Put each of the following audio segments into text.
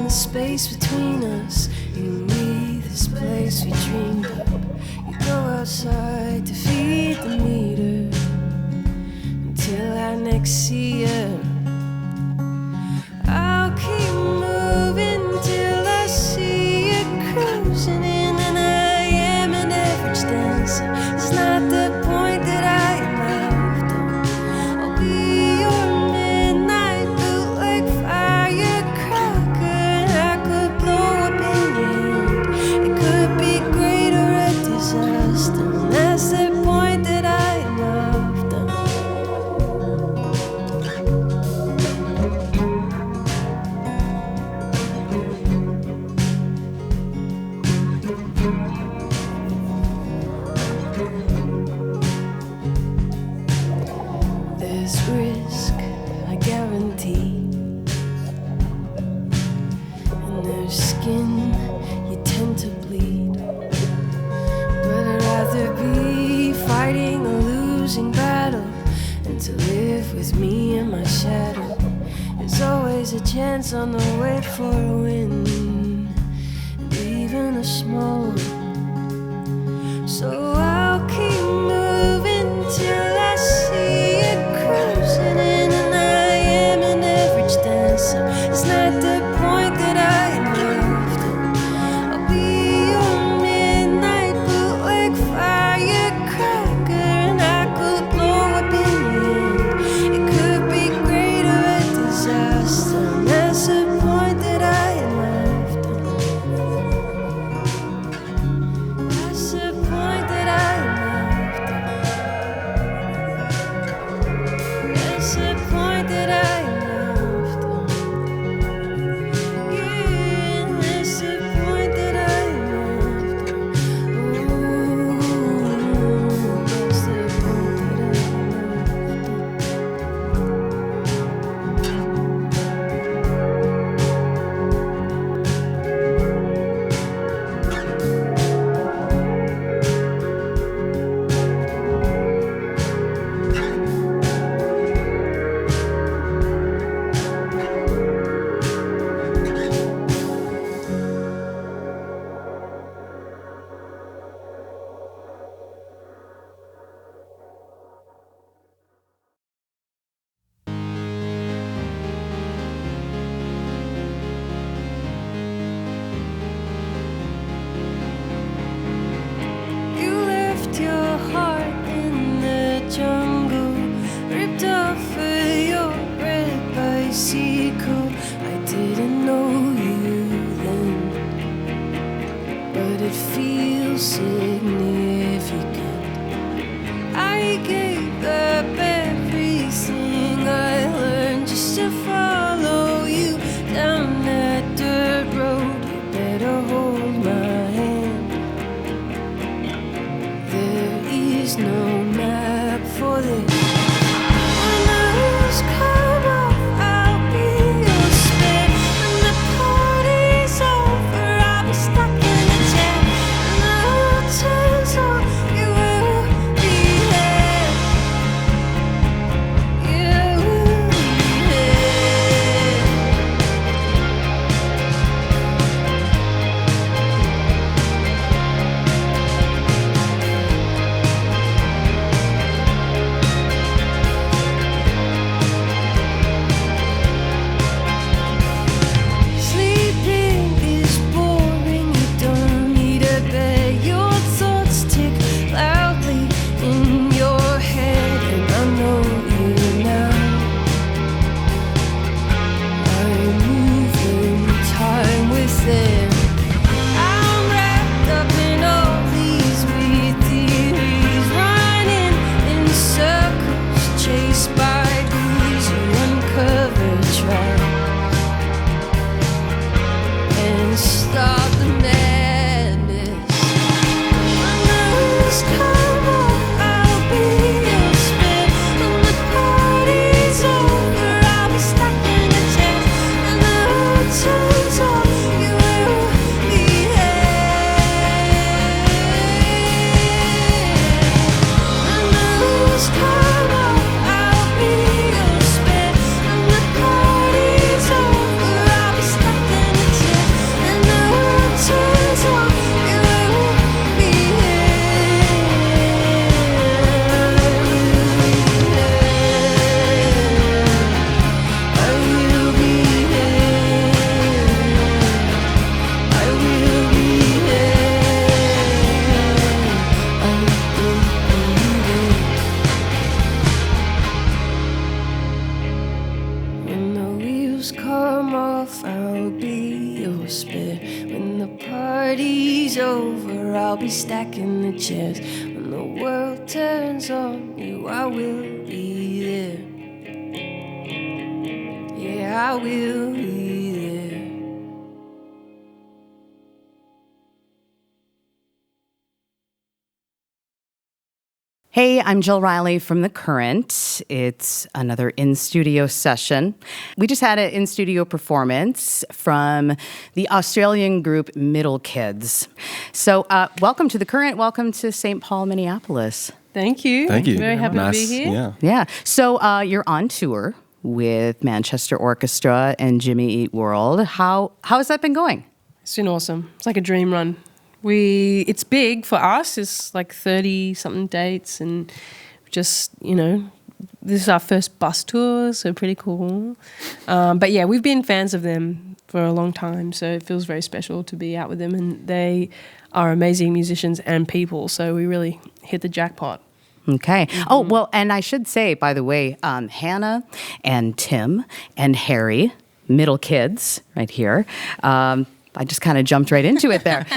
Space between us, you and me, this place we dreamed up. You go outside to feed the meter until I next see you. I'll keep moving till I see you cruising in, and I am an average dancer. It's not the point that I am after. I'll be your midnight bootleg firecracker. That's the point that I am after. There's risk, I guarantee, and there's skin you tend to bleed. But I'd rather be fighting a losing battle than to live with me in my shadow. There's always a chance on the way for a win, and even a small one. So I'll keep moving till I see you cruising in, and I am an average dancer. It's not the point that I am after. I'll be your midnight bootleg firecracker, and I could blow up in the end. It could be great or a disaster, and that's the point that I am after. That's the point that I am after. That's the point that I am after. Yeah, that's the point that I am after. Ooh, that's the point that I am You left your heart in the jungle, ripped off of your red bicycle. I didn't know you then, but it feels significant. I gave up everything I learned just to follow you down that dirt road. You better hold my hand. There is no map for this. When the wheels come off, I'll be your spare. When the party's over, I'll be stuck in the chair. And the world turns on, you will be there. You will be there. come off, I'll be your spare. When the party's over, I'll be stuck in a chair. And the world turns on, you won't be here. I will be there. I will be there. When the wheels come off, I'll be your spare. When the party's over, I'll be stacking the chairs. When the world turns on you, I will be there. Yeah, I will be there. Hey, I'm Jill Riley from The Current. It's another in-studio session. We just had an in-studio performance from the Australian group Middle Kids. So welcome to The Current. Welcome to St. Paul, Minneapolis. Thank you. Thank you. Very happy Nice. to be here. Yeah. Yeah. So you're on tour with Manchester Orchestra and Jimmy Eat World. How has that been going? It's been awesome. It's like a dream run. It's big for us. It's like 30-something dates, and just, this is our first bus tour, so pretty cool. But yeah, we've been fans of them for a long time, so it feels very special to be out with them, and they are amazing musicians and people, so we really hit the jackpot. Okay. Oh, well, and I should say, by the way, Hannah and Tim and Harry, Middle Kids, right here. I just kind of jumped right into it there.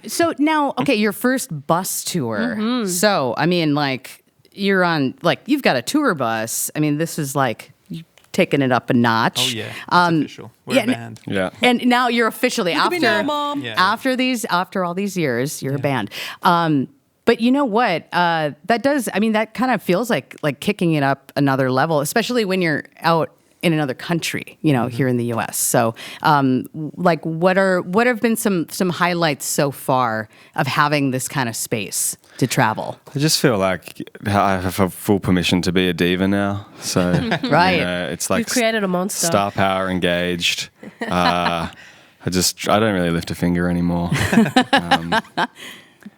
So now, okay, your first bus tour. So, I mean, like, you're on, like, you've got a tour bus. I mean, this is like, you've taken it up a notch. Oh, yeah. It's official. We're a band. Yeah. And now you're officially, Look at me now, Mom. Yeah. after all these years, you're a band. But you know what? That kind of feels like kicking it up another level, especially when you're out in another country, here in the U.S. So, what have been some highlights so far of having this kind of space to travel? I just feel like I have a full permission to be a diva now. So, Right. It's like You've created a monster. Star power engaged. I don't really lift a finger anymore.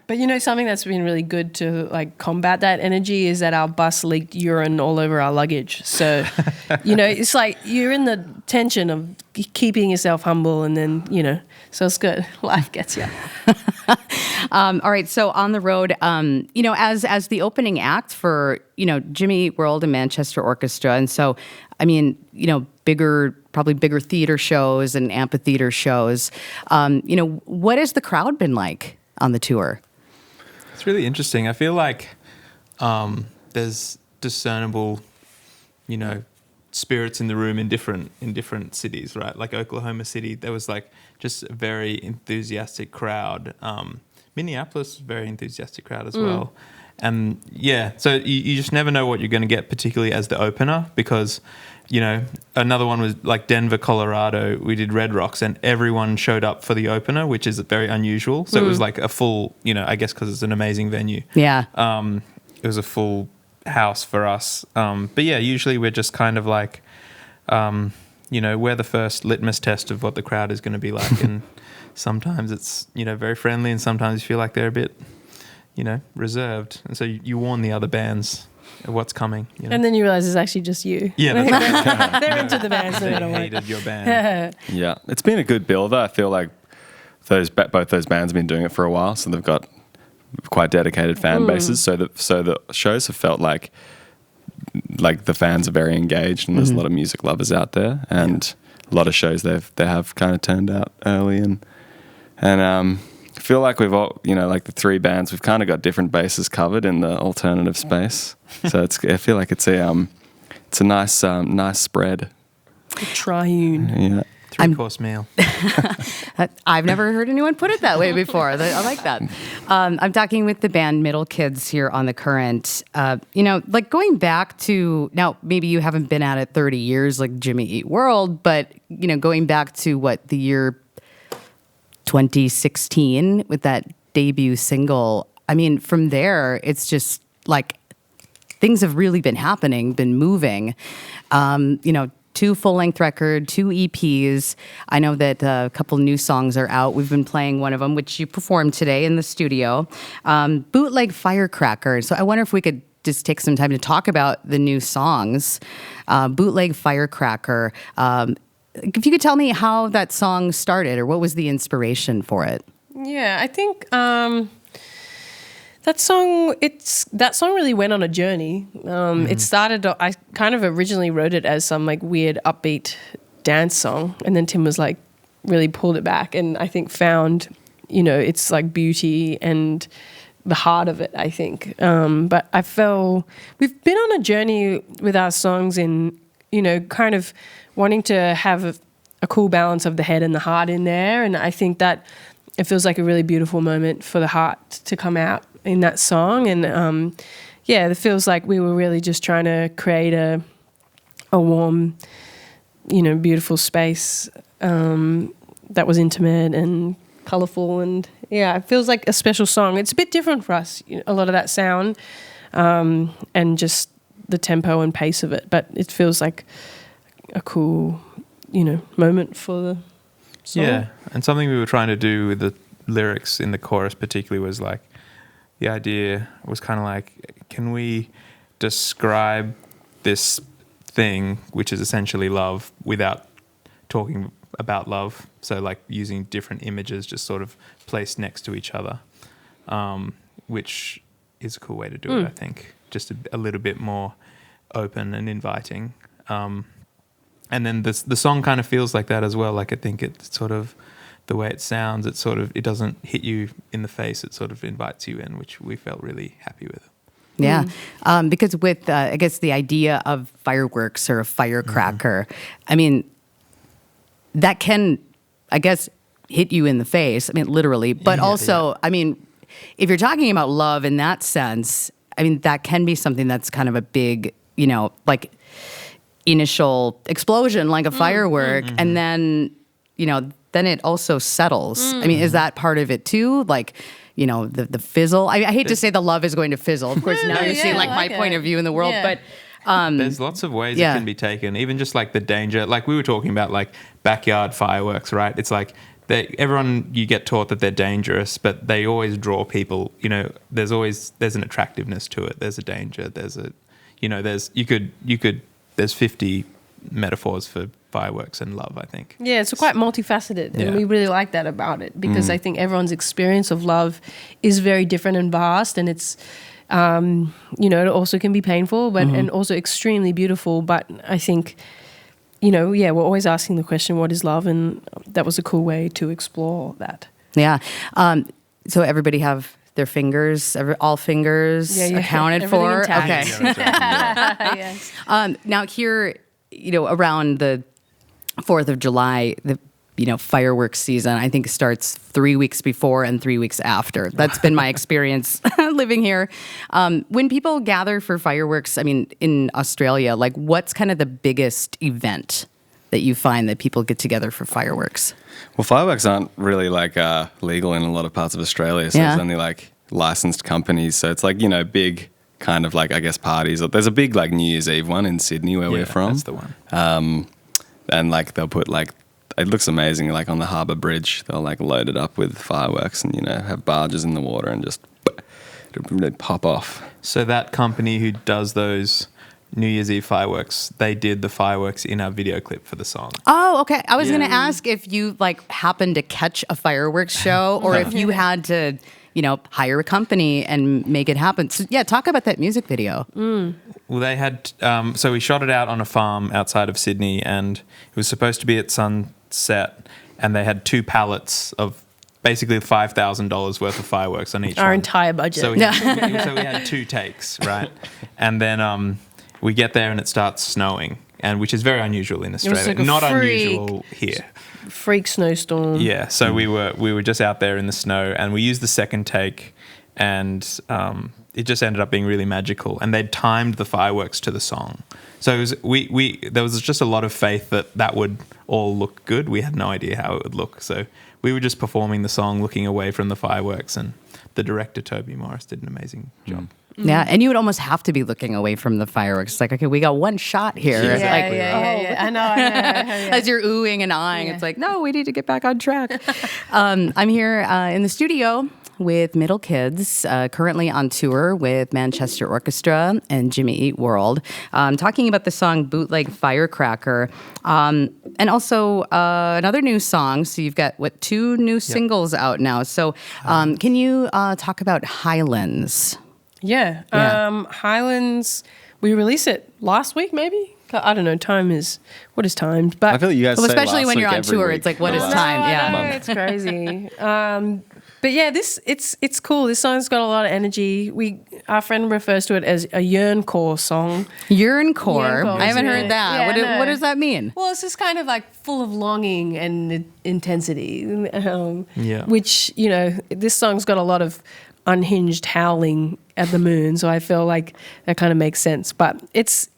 But something that's been really good to like combat that energy is that our bus leaked urine all over our luggage. So, it's like you're in the tension of keeping yourself humble, and then, so it's good. Life gets you. All right. So on the road, as the opening act for, Jimmy Eat World and Manchester Orchestra. And so, I mean, probably bigger theater shows and amphitheater shows. What has the crowd been like on the tour? It's really interesting. I feel like there's discernible, spirits in the room in different cities, right? Like Oklahoma City, there was like just a very enthusiastic crowd. Minneapolis, very enthusiastic crowd as well. And yeah, so you just never know what you're going to get, particularly as the opener, because, another one was like Denver, Colorado. We did Red Rocks and everyone showed up for the opener, which is very unusual. So it was like a full, I guess because it's an amazing venue. Yeah. It was a full house for us. But yeah, usually we're just kind of like, we're the first litmus test of what the crowd is going to be like. And sometimes it's, very friendly, and sometimes you feel like they're a bit, reserved. And so you warn the other bands of what's coming. And then you realize it's actually just you. Yeah, that's right. They're into the bands no matter They what. hated your band. Yeah. It's been a good builder. I feel like both those bands have been doing it for a while, so they've got quite dedicated fan bases. So the shows have felt like the fans are very engaged, and there's a lot of music lovers out there, and a lot of shows they have kind of turned out early, and I feel like we've all, like the three bands, we've kind of got different bases covered in the alternative space. So I feel like it's a nice spread. Triune. Yeah. Three-course meal. I've never heard anyone put it that way before. I like that. I'm talking with the band Middle Kids here on The Current. Going back to, now maybe you haven't been at it 30 years like Jimmy Eat World, but, going back to the year 2016 with that debut single. I mean, from there, it's just like things have really been happening, been moving. 2 full-length record, 2 EPs. I know that a couple new songs are out. We've been playing one of them, which you performed today in the studio. Bootleg Firecracker. So I wonder if we could just take some time to talk about the new songs. Bootleg Firecracker. If you could tell me how that song started or what was the inspiration for it? Yeah, I think that song really went on a journey. It started, I kind of originally wrote it as some like weird upbeat dance song, and then Tim was like really pulled it back and I think found, it's like beauty and the heart of it, I think. But I felt we've been on a journey with our songs in, kind of wanting to have a cool balance of the head and the heart in there, and I think that it feels like a really beautiful moment for the heart to come out in that song. And it feels like we were really just trying to create a warm, beautiful space that was intimate and colorful. And it feels like a special song. It's a bit different for us, a lot of that sound and just the tempo and pace of it. But it feels like a cool, moment for the song. Yeah, and something we were trying to do with the lyrics in the chorus particularly was like, the idea was kind of like, can we describe this thing, which is essentially love, without talking about love? So like using different images just sort of placed next to each other, which is a cool way to do it, I think. Just a little bit more open and inviting. And then the song kind of feels like that as well. Like I think it's sort of the way it sounds, it doesn't hit you in the face. It sort of invites you in, which we felt really happy with. Yeah, because with, I guess, the idea of fireworks or a firecracker, I mean, that can, I guess, hit you in the face. I mean, literally. But also, I mean, if you're talking about love in that sense, I mean, that can be something that's kind of a big, like initial explosion, like a firework. And then, then it also settles. I mean, is that part of it too? Like, the fizzle. I hate to say the love is going to fizzle. Of course, now you see like my point of view in the world, but there's lots of ways it can be taken. Even just like the danger, like we were talking about, like backyard fireworks, right? It's like everyone, you get taught that they're dangerous, but they always draw people. There's an attractiveness to it. There's a danger. There's a, there's 50 metaphors for fireworks and love, I think. Yeah, it's quite multifaceted, and we really like that about it, because I think everyone's experience of love is very different and vast, and it's, it also can be painful, but and also extremely beautiful. But I think, we're always asking the question, what is love? And that was a cool way to explore that. Yeah. So everybody have their fingers, all fingers accounted for? Intact. Okay. Yes. Now here, around the 4th of July, the fireworks season, I think, starts 3 weeks before and 3 weeks after. That's been my experience living here. When people gather for fireworks, I mean, in Australia, like what's kind of the biggest event that you find that people get together for fireworks? Well, fireworks aren't really like legal in a lot of parts of Australia, so there's only like licensed companies. So it's like, big kind of like, I guess, parties. There's a big like New Year's Eve one in Sydney where we're from. That's the one. And like they'll put like, it looks amazing, like on the harbour bridge, they'll like load it up with fireworks and, have barges in the water and just they pop off. So that company who does those New Year's Eve fireworks, they did the fireworks in our video clip for the song. Oh, okay. I was going to ask if you like happened to catch a fireworks show or if you had to, hire a company and make it happen. So yeah, talk about that music video. Well, they had, so we shot it out on a farm outside of Sydney, and it was supposed to be at sunset, and they had 2 pallets of basically $5,000 worth of fireworks on each one. Our entire budget. So we had 2 takes, right? And then we get there and it starts snowing, and which is very unusual in Australia. Like not unusual here. Freak snowstorm. Yeah, so we were just out there in the snow, and we used the second take, and it just ended up being really magical. And they'd timed the fireworks to the song, so it was, there was just a lot of faith that would all look good. We had no idea how it would look, so we were just performing the song, looking away from the fireworks, and the director Toby Morris did an amazing job. Yeah, and you would almost have to be looking away from the fireworks. It's like, okay, we got one shot here. Yeah, It's like, yeah. I know. Yeah. as you're oohing and eyeing, it's like, no, we need to get back on track. I'm here in the studio with Middle Kids, currently on tour with Manchester Orchestra and Jimmy Eat World, talking about the song Bootleg Firecracker, and also another new song. So you've got, 2 new singles out now. So can you talk about Highlands? Yeah. Highlands, we released it last week, maybe? I don't know. What is time? But I feel like you guys say especially last when week you're on every tour, week it's like, what for is the last time? Yeah. month. It's crazy. But yeah, it's cool. This song's got a lot of energy. Our friend refers to it as a yearncore song. Yearncore. Yearncore, I haven't yeah. heard that. Yeah, What does that mean? Well, it's just kind of like full of longing and intensity. Which, this song's got a lot of unhinged howling at the moon. So I feel like that kind of makes sense. But it's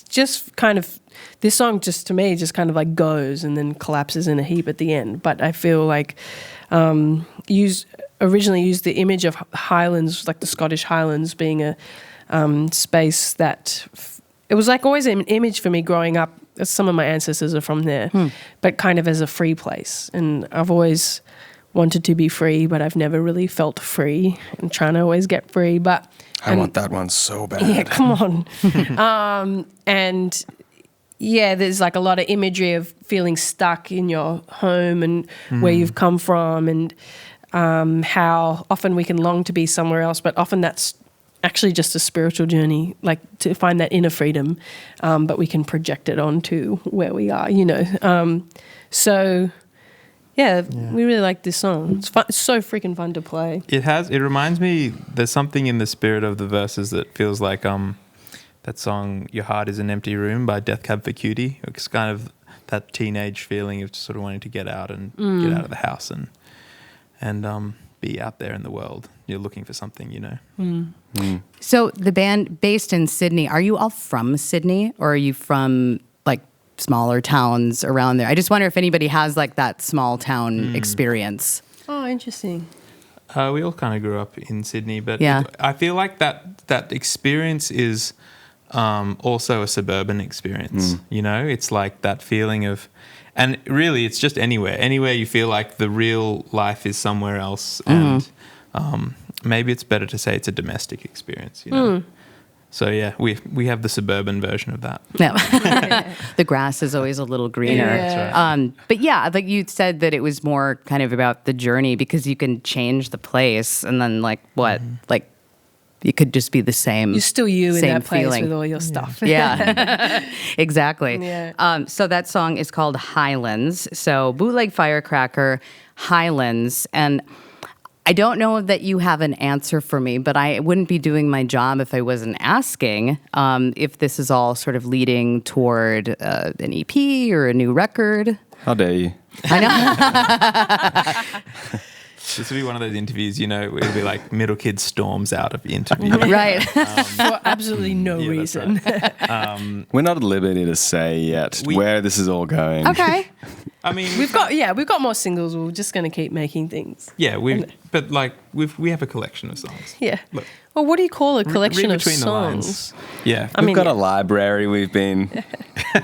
just kind of, this song just, to me, just kind of like goes and then collapses in a heap at the end. But I feel like originally used the image of Highlands, like the Scottish Highlands, being a space that it was like always an image for me growing up. Some of my ancestors are from there, but kind of as a free place. And I've always wanted to be free, but I've never really felt free. I'm trying to always get free, but I want that one so bad. yeah, come on. And yeah, there's like a lot of imagery of feeling stuck in your home and where you've come from, and how often we can long to be somewhere else, but often that's actually just a spiritual journey, like to find that inner freedom, but we can project it onto where we are, So yeah, we really like this song. It's fun. It's so freaking fun to play. It reminds me, there's something in the spirit of the verses that feels like that song "Your Heart Is an Empty Room" by Death Cab for Cutie. It's kind of that teenage feeling of just sort of wanting to get out and get out of the house and be out there in the world. You're looking for something, So the band based in Sydney, are you all from Sydney, or are you from like smaller towns around there? I just wonder if anybody has like that small town experience. Oh, interesting. We all kind of grew up in Sydney, but Yeah. I feel like that experience is also a suburban experience. It's like that feeling of, and really it's just anywhere you feel like the real life is somewhere else, and maybe it's better to say it's a domestic experience. So yeah, we have the suburban version of that. Yeah. The grass is always a little greener. Yeah. That's right. But yeah, like you said that it was more kind of about the journey, because you can change the place and then like like it could just be the same. You're still you in same that place feeling. with all your stuff. Yeah, exactly. Yeah. So that song is called Highlands. So Bootleg Firecracker, Highlands. And I don't know that you have an answer for me, but I wouldn't be doing my job if I wasn't asking if this is all sort of leading toward an EP or a new record. How dare you? I know. This would be one of those interviews, it'll be like Middle Kid storms out of the interview. Right. For absolutely no Yeah, that's reason. We're not at liberty to say yet where this is all going. Okay. I mean, We've got more singles. We're just going to keep making things. yeah, we have a collection of songs. Yeah. Look, Well, what do you call a collection read of between the lines. songs? Yeah. We've got a library we've been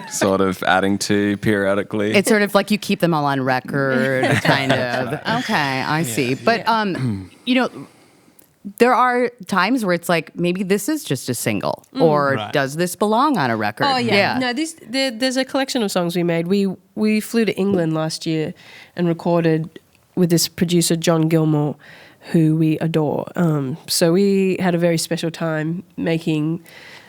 sort of adding to periodically. It's sort of like you keep them all on record, kind of. Okay, I see. But, there are times where it's like, maybe this is just a single, or Right. does this belong on a record? Oh yeah. No, there's a collection of songs we made. We flew to England last year and recorded with this producer John Gilmore, who we adore. So we had a very special time making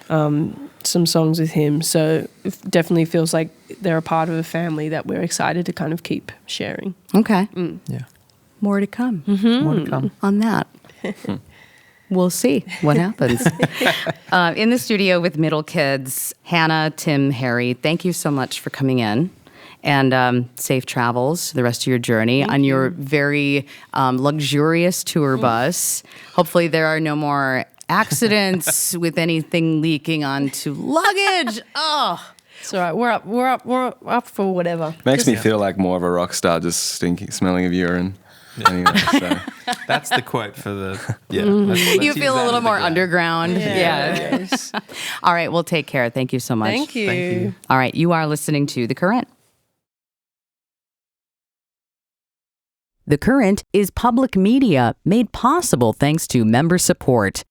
some songs with him. So it definitely feels like they're a part of a family that we're excited to kind of keep sharing. Okay. Yeah. More to come. More to come on that. We'll see what happens. In the studio with Middle Kids, Hannah, Tim, Harry, thank you so much for coming in. And safe travels the rest of your journey on your very luxurious tour bus. Hopefully there are no more accidents with anything leaking onto luggage. Oh, It's all right. We're up for whatever. Makes me feel like more of a rock star, just smelling of urine. Anyway, so. That's the quote for the. Yeah. You use feel a that little as the more gag. underground. Yes. All right. Well, take care. Thank you so much. Thank you. Thank you. All right. You are listening to The Current. The Current is public media made possible thanks to member support.